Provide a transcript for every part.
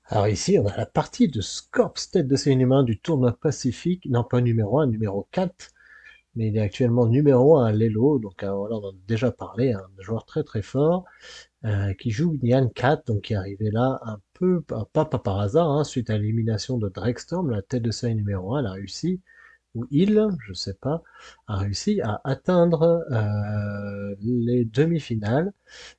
Alors ici, on a la partie de Scorps, tête de série numéro 1 du tournoi Pacifique. Non, pas numéro 1, numéro 4. Mais il est actuellement numéro 1 à l'Elo. Donc voilà, on en a déjà parlé. Un joueur très très fort qui joue Nyan Cat, donc qui est arrivé là un peu, pas par hasard, hein, suite à l'élimination de Dregstorm, la tête de série numéro 1. Elle a réussi, ou il, je sais pas, a réussi à atteindre les demi-finales.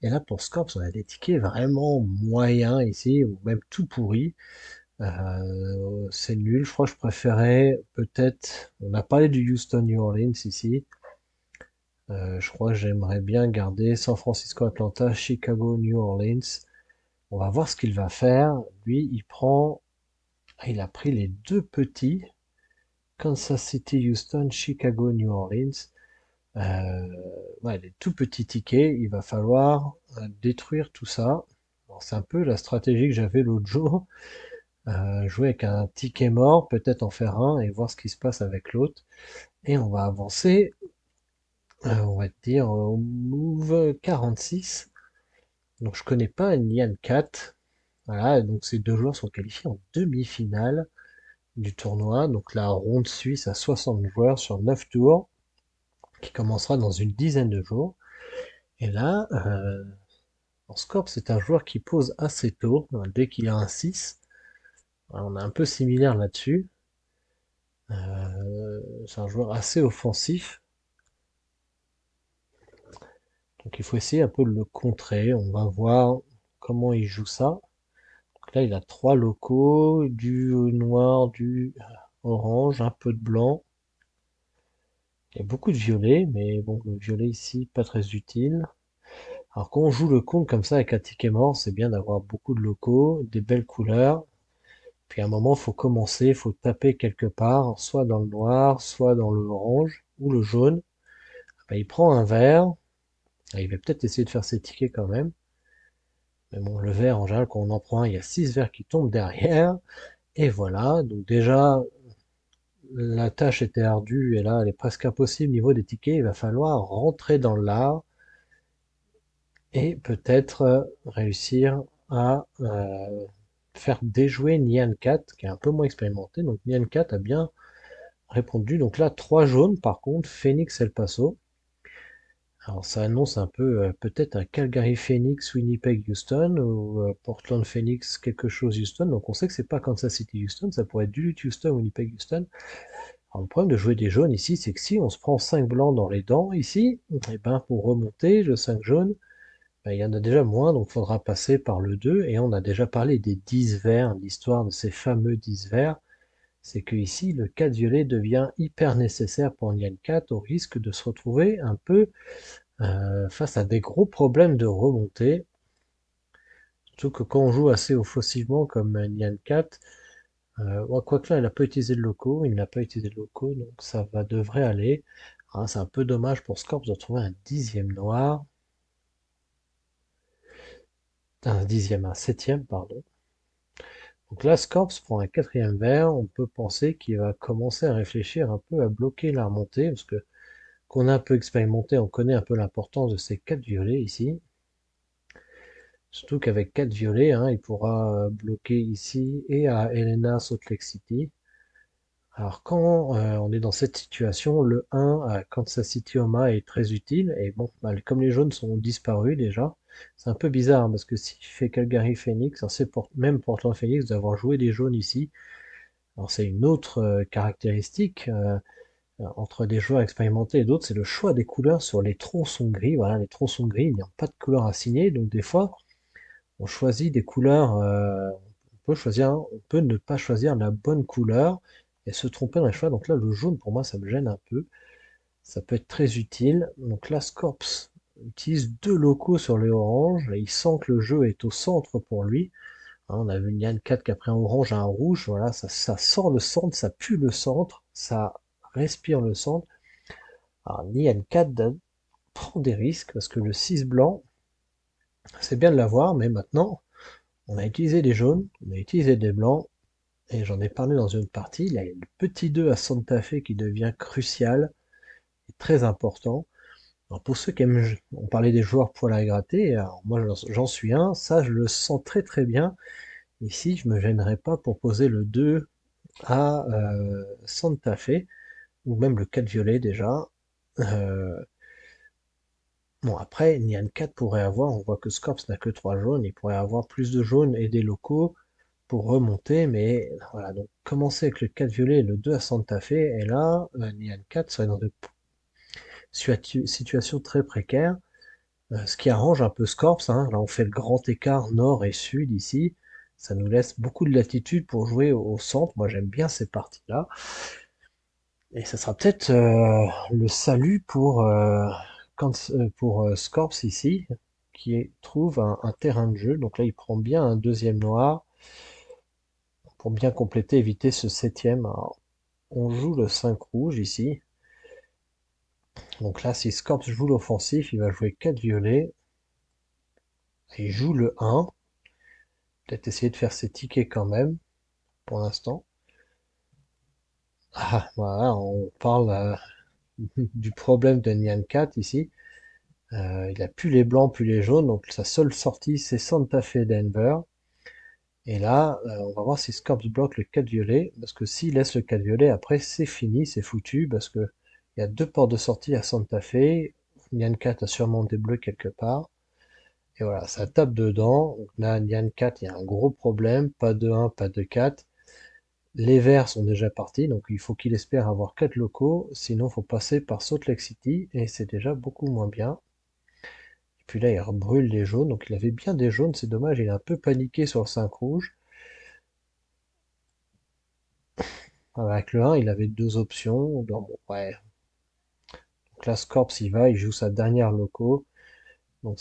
Et là, pour Scorps, on a des tickets vraiment moyens ici, ou même tout pourris. C'est nul. Je crois que je préférais peut-être. On a parlé du Houston New Orleans ici. Je crois que j'aimerais bien garder San Francisco Atlanta, Chicago New Orleans. On va voir ce qu'il va faire. Lui, il prend. Il a pris les deux petits. Kansas City, Houston, Chicago, New Orleans. Euh, ouais, les tout petits tickets. Il va falloir détruire tout ça. Alors, c'est un peu la stratégie que j'avais l'autre jour. Jouer avec un ticket mort, peut-être en faire un et voir ce qui se passe avec l'autre. Et on va avancer, on va dire, au move 46. Donc je connais pas Nyan Cat. Voilà, donc ces deux joueurs sont qualifiés en demi-finale du tournoi. Donc la ronde suisse à 60 joueurs sur 9 tours, qui commencera dans une dizaine de jours. Et là, en score, c'est un joueur qui pose assez tôt, dès qu'il a un 6. On est un peu similaire là-dessus. C'est un joueur assez offensif. Donc il faut essayer un peu de le contrer. On va voir comment il joue ça. Donc là, il a trois locaux, du noir, du orange, un peu de blanc. Il y a beaucoup de violet, mais bon, le violet ici, pas très utile. Alors quand on joue le compte comme ça avec un ticket mort, c'est bien d'avoir beaucoup de locaux, des belles couleurs. Puis à un moment, il faut commencer, il faut taper quelque part, soit dans le noir, soit dans le orange ou le jaune. Ben, il prend un vert. Il va peut-être essayer de faire ses tickets quand même. Mais bon, le vert, en général, quand on en prend un, il y a 6 verts qui tombent derrière. Et voilà, donc déjà, la tâche était ardue et là, elle est presque impossible au niveau des tickets. Il va falloir rentrer dans l'art et peut-être réussir à faire déjouer Nyan Cat, qui est un peu moins expérimenté. Donc Nyan Cat a bien répondu. Donc là, 3 jaunes par contre, Phoenix El Paso. Alors ça annonce un peu peut-être un Calgary Phoenix, Winnipeg Houston ou Portland Phoenix quelque chose Houston. Donc on sait que c'est pas Kansas City Houston, ça pourrait être Duluth Houston, Winnipeg Houston. Alors le problème de jouer des jaunes ici, c'est que si on se prend 5 blancs dans les dents ici, et ben pour remonter le 5 jaune, ben, il y en a déjà moins, donc il faudra passer par le 2. Et on a déjà parlé des 10 verts, l'histoire de ces fameux 10 verts. C'est que ici, le 4 violet devient hyper nécessaire pour Nyan 4 au risque de se retrouver un peu face à des gros problèmes de remontée. Surtout que quand on joue assez offensivement comme Nyan 4, quoique là, il n'a pas utilisé de locaux, il n'a pas utilisé de locaux, donc ça va devrait aller. Ah, c'est un peu dommage pour Scorps de trouver un dixième noir, un dixième, un septième, pardon. Donc là, Scorps prend un quatrième vert, on peut penser qu'il va commencer à réfléchir un peu à bloquer la remontée, parce que qu'on a un peu expérimenté, on connaît un peu l'importance de ces quatre violets ici. Surtout qu'avec 4 violets, hein, il pourra bloquer ici et à Helena Salt Lake City. Alors quand on est dans cette situation, le 1 à Kansas City Oma est très utile. Et bon, bah, comme les jaunes sont disparus déjà, c'est un peu bizarre hein, parce que s'il fait Calgary Phoenix, alors c'est même Portland Phoenix d'avoir joué des jaunes ici. Alors c'est une autre caractéristique entre des joueurs expérimentés et d'autres, c'est le choix des couleurs sur les tronçons gris. Voilà, les tronçons gris, il n'y a pas de couleur assignée, donc des fois on choisit des couleurs, on peut ne pas choisir la bonne couleur et se tromper dans les choix. Donc là, le jaune, pour moi, ça me gêne un peu. Ça peut être très utile. Donc là, Scorps utilise deux locaux sur les oranges. Et il sent que le jeu est au centre pour lui. Hein, on a vu Nian 4 qui a pris un orange à un rouge. Voilà, ça sent le centre, ça pue le centre, ça respire le centre. Alors Nian 4 prend des risques parce que le 6 blanc, c'est bien de l'avoir, mais maintenant, on a utilisé des jaunes, on a utilisé des blancs, et j'en ai parlé dans une autre partie. Il y a le petit 2 à Santa Fe qui devient crucial et très important. Alors pour ceux qui aiment, on parlait des joueurs poil à gratter, alors moi j'en suis un, ça je le sens très très bien. Ici, je me gênerais pas pour poser le 2 à Santa Fe, ou même le 4 violet déjà. Euh, bon, après, Nian 4 pourrait avoir, on voit que Scorps n'a que 3 jaunes, il pourrait avoir plus de jaunes et des locaux pour remonter, mais voilà, donc commencer avec le 4 violet et le 2 à Santa Fe, et là, Nian 4 serait dans une situation très précaire, ce qui arrange un peu Scorps, hein. Là, on fait le grand écart nord et sud ici, ça nous laisse beaucoup de latitude pour jouer au centre, moi j'aime bien ces parties-là. Et ça sera peut-être le salut pour Scorps ici, trouve un terrain de jeu. Donc là, il prend bien un deuxième noir pour bien compléter, éviter ce septième. Alors, on joue le 5 rouge ici. Donc là, si Scorps joue l'offensif, il va jouer 4 violets. Il joue le 1. Peut-être essayer de faire ses tickets quand même, pour l'instant. Ah, voilà, on parle du problème de Nyan 4 ici. Il a plus les blancs, plus les jaunes, donc sa seule sortie c'est Santa Fe Denver. Et là, on va voir si Scorps bloque le 4 violet, parce que s'il laisse le 4 violet, après c'est fini, c'est foutu, parce que il y a deux portes de sortie à Santa Fe. Nyan 4 a sûrement des bleus quelque part. Et voilà, ça tape dedans. Donc là, Nyan 4, il y a un gros problème, pas de 1, pas de 4. Les verts sont déjà partis, donc il faut qu'il espère avoir 4 locaux, sinon il faut passer par Salt Lake City, et c'est déjà beaucoup moins bien. Et puis là, il brûle les jaunes. Donc il avait bien des jaunes, c'est dommage, il est un peu paniqué sur le 5 rouge. Avec le 1, il avait deux options. Donc, bon, ouais. Donc là, Scorps, il va, il joue sa dernière loco. Donc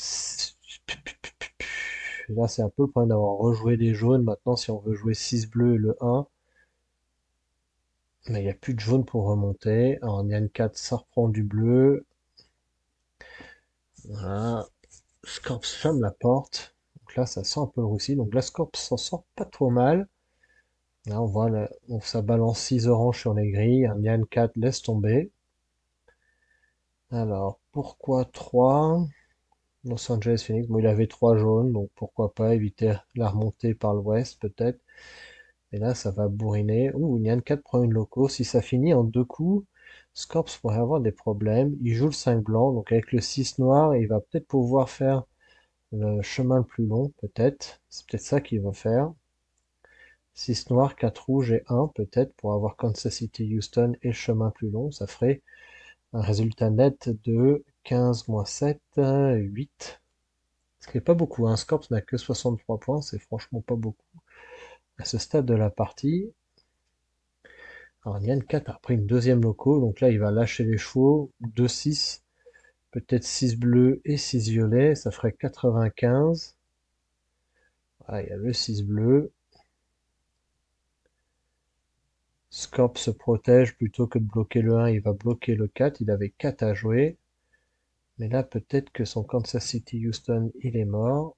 là, c'est un peu le problème d'avoir rejoué les jaunes. Maintenant, si on veut jouer 6 bleus et le 1, mais il n'y a plus de jaune pour remonter. Alors, Nyan 4, ça reprend du bleu. Voilà. Scorps ferme la porte. Donc là, ça sent un peu le roussi. Donc là, Scorps s'en sort pas trop mal. Là, on voit, ça balance 6 oranges sur les grilles. Un Nyan 4 laisse tomber. Alors, pourquoi 3 Los Angeles Phoenix? Bon, il avait 3 jaunes, donc pourquoi pas éviter la remontée par l'ouest, peut-être. Et là, ça va bourriner. Ouh, Nyan 4 prend une loco. Si ça finit en deux coups, Scorps pourrait avoir des problèmes. Il joue le 5 blanc, donc avec le 6 noir, il va peut-être pouvoir faire le chemin le plus long, peut-être. C'est peut-être ça qu'il va faire. 6 noir, 4 rouge et 1 peut-être pour avoir Kansas City, Houston et le chemin plus long. Ça ferait un résultat net de 15 moins 7, 8. Ce qui n'est pas beaucoup. Un Scorps n'a que 63 points, c'est franchement pas beaucoup à ce stade de la partie. Alors Nian 4 a pris une deuxième loco, donc là il va lâcher les chevaux. 2-6, peut-être 6 bleus et 6 violets, ça ferait 95. Ah, il y a le 6 bleu. Scorp se protège plutôt que de bloquer le 1, il va bloquer le 4. Il avait 4 à jouer. Mais là, peut-être que son Kansas City Houston, il est mort.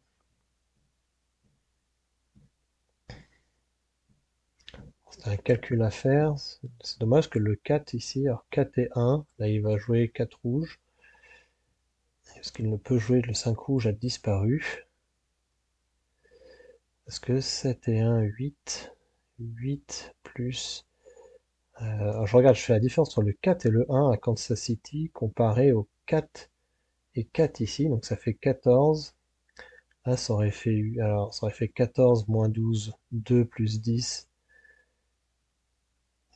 C'est un calcul à faire. C'est dommage que le 4 ici, alors 4 et 1, là il va jouer 4 rouges. Est-ce qu'il ne peut jouer le 5 rouge a disparu? Parce que 7 et 1, 8. 8 plus... alors je regarde, je fais la différence entre le 4 et le 1 à Kansas City comparé au 4 et 4 ici. Donc ça fait 14. Là, ça aurait fait 14 moins 12, 2 plus 10,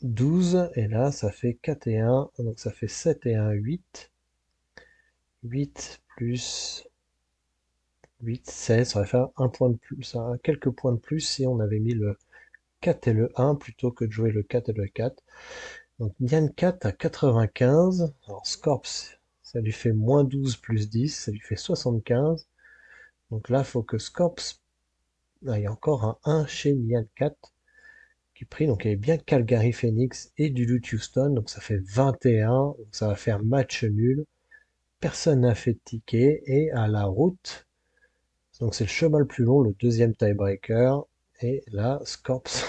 12. Et là, ça fait 4 et 1. Donc ça fait 7 et 1, 8. 8 plus 8, 16. Ça aurait fait un point de plus, quelques points de plus si on avait mis le 4 et le 1 plutôt que de jouer le 4 et le 4. Donc Nian 4 à 95. Alors Scorps, ça lui fait moins 12 plus 10, ça lui fait 75. Donc là, il faut que Scorps, il y a encore un 1 chez Nian 4 qui prie. Donc il y avait bien Calgary Phoenix et Duluth Houston. Donc ça fait 21. Donc ça va faire match nul. Personne n'a fait de ticket. Et à la route, donc c'est le chemin le plus long, le deuxième tiebreaker. Et là, Scorps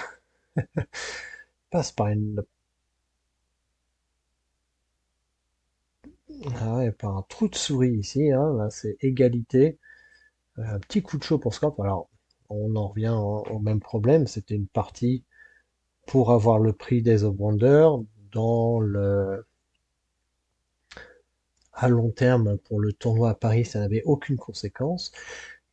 passe par par un trou de souris ici. Hein. Là, c'est égalité. Un petit coup de chaud pour Scorp. Alors, on en revient au même problème. C'était une partie pour avoir le prix des of Wonder dans à long terme pour le tournoi à Paris, ça n'avait aucune conséquence.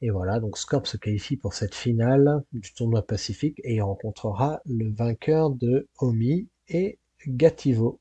Et voilà, donc Scorp se qualifie pour cette finale du tournoi Pacifique et il rencontrera le vainqueur de Omi et Gativo.